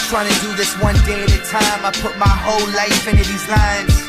just trying to do this one day at a time. I put my whole life into these lines.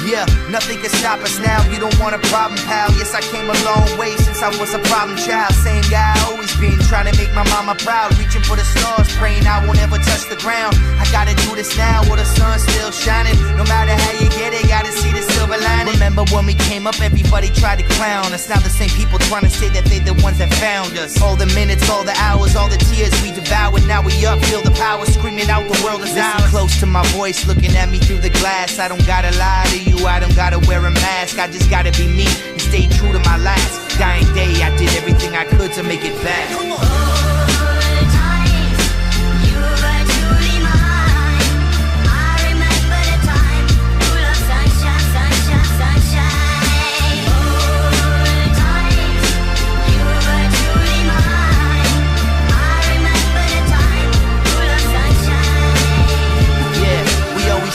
Yeah, nothing can stop us now. You don't want a problem, pal. Yes, I came a long way since I was a problem child. Same guy I always been, trying to make my mama proud. Reaching for the stars, praying I won't ever touch the ground. I gotta do this now while the sun's still shining. No matter how you get it, gotta see the silver lining. Remember when we came up, everybody tried to clown us. Now the same people trying to say that they the ones that found us. All the minutes, all the hours, all the tears we devoured. Now we up, feel the power, screaming out the world is ours. Listen close to my voice, looking at me through the glass. I don't gotta lie to you, I don't gotta wear a mask. I just gotta be me and stay true to my last dying day. I did everything I could to make it back. Come on.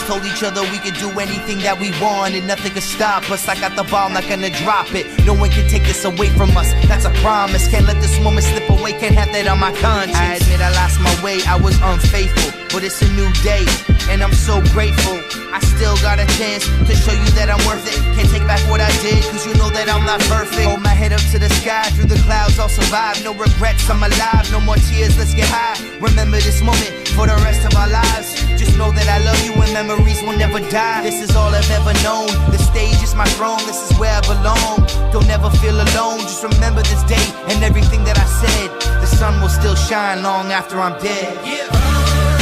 Told each other we could do anything that we want and nothing could stop us. I got the ball, I'm not gonna drop it. No one can take this away from us, that's a promise. Can't let this moment slip away, can't have that on my conscience. I admit I lost my way, I was unfaithful, but it's a new day, and I'm so grateful. I still got a chance to show you that I'm worth it. Can't take back what I did, cause you know that I'm not perfect. Hold my head up to the sky, through the clouds I'll survive. No regrets, I'm alive, no more tears, let's get high. Remember this moment for the rest of our lives. Just know that I love you and memories will never die. This is all I've ever known, the stage is my throne, this is where I belong. Don't ever feel alone, just remember this day and everything that I said. The sun will still shine long after I'm dead. Yeah.